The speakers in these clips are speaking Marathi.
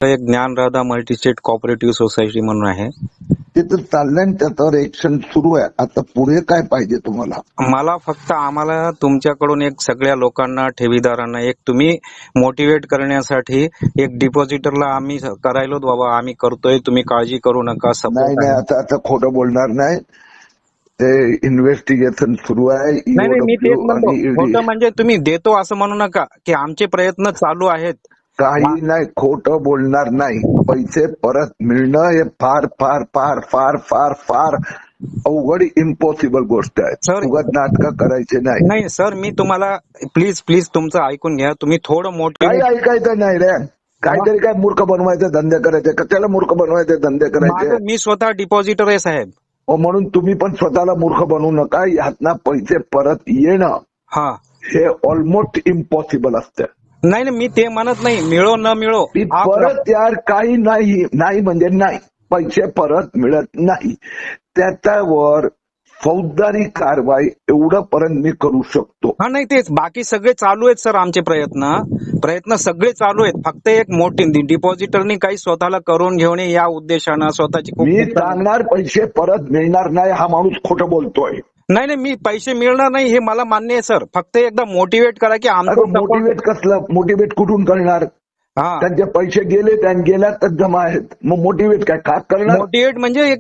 एक ज्ञानराधा मल्टीस्टेट कोऑपरेटिव्ह सोसायटी म्हणून आहे. ते तर चाललंय आणि त्याच्यावर एक्शन सुरू आहे. आता पुढे काय पाहिजे तुम्हाला? मला फक्त आम्हाला तुमच्याकडून एक सगळ्या लोकांना ठेवीदारांना एक तुम्ही मोटिवेट करण्यासाठी एक डिपॉझिटरला आम्ही करायलो बाबा आम्ही करतोय तुम्ही काळजी करू नका नाही सपोर्ट नाही, आहे. आता खोटं बोलणार नाही. ते इन्व्हेस्टिगेशन सुरू आहे. नाही नाही मी तेच EOW म्हणतो आणि ईडी. खोटं म्हणजे तुम्ही देतो असं म्हणू नका की आमचे प्रयत्न चालू आहेत. काही नाही, खोटं बोलणार नाही. पैसे परत मिळणं हे फार फार फार फार फार फार अवघड इम्पॉसिबल गोष्ट आहे. सर उगाच नाटकं करायचे नाही. नाही सर मी तुम्हाला प्लीज प्लीज तुमचं ऐकून घ्या. तुम्ही थोडं काही मोटिवेट ऐकायचं नाही रे. काहीतरी काय मूर्ख बनवायचे धंदे करायचे. कशाला मूर्ख बनवायचे धंदे करायचे? मी स्वतः डिपॉझिटर आहे साहेब. म्हणून तुम्ही पण स्वतःला मूर्ख बनवू नका. ह्यातनं पैसे परत येणं हा हे ऑलमोस्ट इम्पॉसिबल असतं. नाही नाही मी ते म्हणत नाही मिळो न मिळो ती परत यार काही नाही. नाही म्हणजे नाही. पैसे परत मिळत नाही. त्याच्यावर फौजदारी कारवाई एवढं पर्यंत मी करू शकतो. हा नाही तेच बाकी सगळे चालू आहेत सर आमचे प्रयत्न सगळे चालू आहेत. फक्त एक मोठी डिपॉझिटरनी काही स्वतःला करून घेणे या उद्देशानं स्वतःची मी सांगणार पैसे परत मिळणार नाही. हा माणूस खोटं बोलतोय. नाही नाही मी पैसे मिळणार नाही हे मला मान्य आहे सर. फक्त एकदा मोटिवेट करा की आमचं मोटिवेट कसलं? मोटिवेट कुठून करणार? हा त्यांचे पैसे गेले त्यांनी गेल्यातच जमा आहेत. मग मोटिवेट काय खास करणार? मोटिवेट म्हणजे एक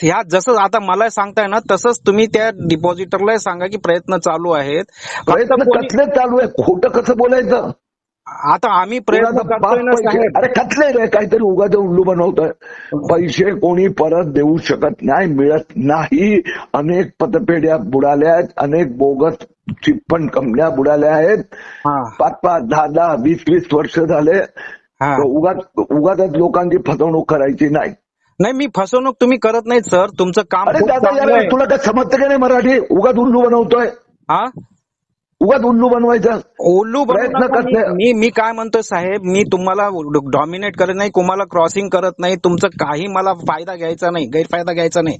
ह्या जसं आता मला सांगताय ना तसंच तुम्ही त्या डिपॉझिटरला सांगा की प्रयत्न चालू आहेत. प्रयत्न कसले चालू आहे? खोटं कसं बोलायचं? आता आम्ही प्रयत्न करतोय ना साहेब. अरे कसले रे? काहीतरी उगाच उल्लू बनवतोय. पैसे कोणी परत देऊ शकत नाही, मिळत नाही. अनेक पतपेढ्या बुडाल्या आहेत. अनेक बोगस चिटफंड कंपन्या बुडाल्या आहेत. 5-5, 10-10, 20-20 वर्ष झाले. उगाच लोकांची फसवणूक करायची नाही. नाही मी फसवणूक तुम्ही करत नाही सर. तुमचं काम अरे खूप दादा चांगलं यार आहे. तुला काय समजतं का नाही मराठी? उगाच उल्लू बनवतोय. हा उगाच उल्लू बनवायचं. ओल्लू प्रयत्न करते. मी काय म्हणतोय साहेब मी तुम्हाला डॉमिनेट करत नाही तुम्हाला क्रॉसिंग करत नाही. तुमचं काही मला फायदा घ्यायचा नाही गैरफायदा घ्यायचा नाही.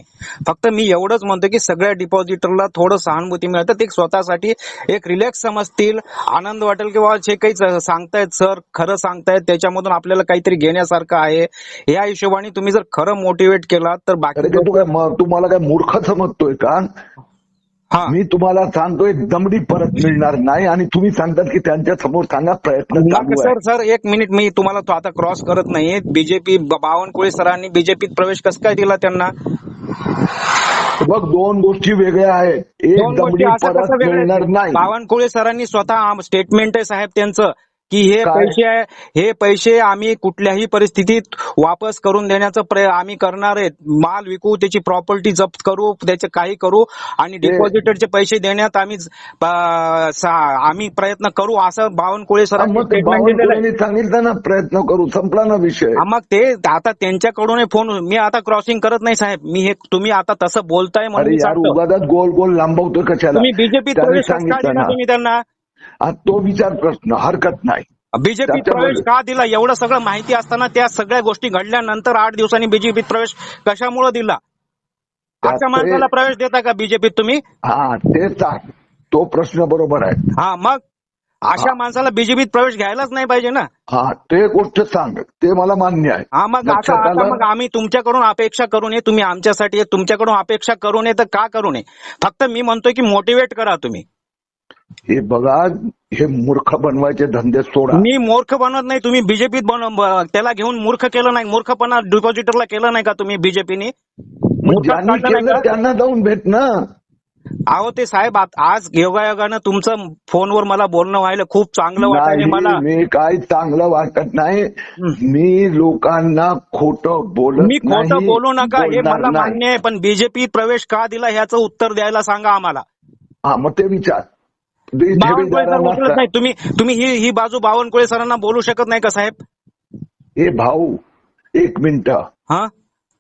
फक्त मी एवढंच म्हणतो की सगळ्या डिपॉझिटरला थोडं सहानुभूती मिळतं. ते स्वतःसाठी एक रिलॅक्स समजतील. आनंद वाटेल किंवा जे काही सांगतायत सर खरं सांगतायत त्याच्यामधून आपल्याला काहीतरी घेण्यासारखं आहे. या हिशोबाने तुम्ही जर खरं मोटिवेट केला तर बाकी तू मला काय मूर्ख समजतोय का? मी तुम्हाला सांगतोय दमडी परत मिळणार नाही. आणि तुम्ही सांगतात की त्यांच्या समोर सांगा प्रयत्न चालू आहे. सर एक मिनिट मी तुम्हाला तो आता क्रॉस करत नाही. बीजेपी बावनकुळे सरांनी बीजेपीत प्रवेश कसं काय दिला त्यांना? बघ दोन गोष्टी वेगळ्या आहेत. एक दमडी परत मिळणार नाही. बावनकुळे सरांनी स्वतः स्टेटमेंट आहे साहेब त्यांचं की हे पैसे आम्ही कुठल्याही परिस्थितीत वापस करून देण्याचं आम्ही करणार आहेत. माल विकू त्याची प्रॉपर्टी जप्त करू त्याचे काही करू आणि डिपॉझिटरचे पैसे देण्यात आम्ही प्रयत्न करू असं बावनकुळे सरांनी स्टेटमेंट दिलेलं आहे. सांगितलं ना प्रयत्न करू संपला ना विषय. मग ते आता त्यांच्याकडून फोन मी आता क्रॉसिंग करत नाही साहेब. मी हे तुम्ही आता तसं बोलताय म्हणून उगाच गोल गोल लांबवतोय कशाला? तुम्ही बीजेपीत प्रवेश का दिला तुम्ही त्यांना? तो विचार प्रश्न हरकत नाही. बीजेपीत प्रवेश का दिला? एवढं सगळं माहिती असताना त्या सगळ्या गोष्टी घडल्यानंतर 8 दिवसांनी बीजेपीत प्रवेश कशामुळे दिला? अशा माणसाला प्रवेश देता का बीजेपीत तुम्ही? तेच तो प्रश्न बरोबर आहे. मग अशा माणसाला बीजेपीत प्रवेश घ्यायलाच नाही पाहिजे ना. ते गोष्ट सांग ते मला मान्य आहे. मग मग आम्ही तुमच्याकडून अपेक्षा करू नये. तुम्ही आमच्यासाठी तुमच्याकडून अपेक्षा करू नये तर का करू नये? फक्त मी म्हणतोय की मोटिवेट करा तुम्ही. हे बघा हे मूर्ख बनवायचे धंदे सोडा. मी मूर्ख बनवत नाही. तुम्ही बीजेपीत त्याला घेऊन मूर्ख केलं नाही. मूर्खपणा डिपॉझिटरला केलं नाही का तुम्ही बीजेपीने? त्यांना जाऊन भेट ना. अहो ते साहेब आज योगायोगानं तुमचं फोनवर मला बोलणं व्हायला खूप चांगलं वाटायला मला. मी काही चांगलं वाटत नाही. मी लोकांना खोटं बोलत मी खोटं बोलू नका हे मला मान्य आहे. पण बीजेपी प्रवेश का दिला ह्याचं उत्तर द्यायला सांगा आम्हाला. मग ते विचार. बावनकुळे सर बोलत नाही. तुम्ही ही बाजू बावनकुळे सरांना बोलू शकत नाही का साहेब? हे भाऊ एक मिनिट.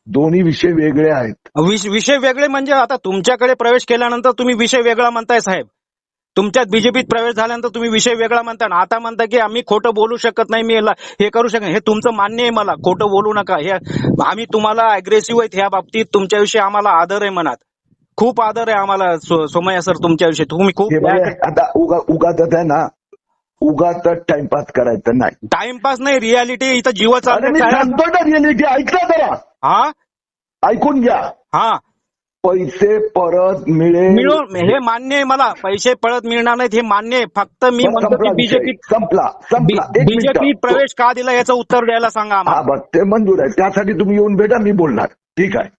दोन्ही विषय वेगळे आहेत. विषय वेगळे म्हणजे आता तुमच्याकडे प्रवेश केल्यानंतर तुम्ही विषय वेगळा म्हणताय साहेब. तुमच्यात बीजेपीत प्रवेश झाल्यानंतर तुम्ही विषय वेगळा म्हणता. आता म्हणता की आम्ही खोटं बोलू शकत नाही. मी हे करू शकत नाही. हे तुमचं मान्य आहे मला. खोटं बोलू नका. हे आम्ही तुम्हाला अग्रेसिव्ह आहेत ह्या बाबतीत. तुमच्याविषयी आम्हाला आदर आहे मनात. खूप आदर आहे आम्हाला सोमय्या सर तुमच्याविषयी. तुम्ही खूप आता उगाच आहे ना उगाच टाइमपास करायचं नाही. टाइमपास नाही, रियालिटी इथं जीव अरे मी चालले. सांगतो ना रिअलिटी, ऐकला जरा, हा ऐकून घ्या. हा पैसे परत मिळेल. मिळून हे मान्य आहे मला, पैसे परत मिळणार नाहीत हे मान्य आहे. फक्त मी म्हणतो संपला की विषय, संपला संपला. एक बीजेपी मिनिट. प्रवेश का दिला याचं उत्तर द्यायला सांगा आम्हाला. हा बस ते मंजूर आहे, त्यासाठी तुम्ही येऊन भेटा, मी बोलणार. ठीक आहे.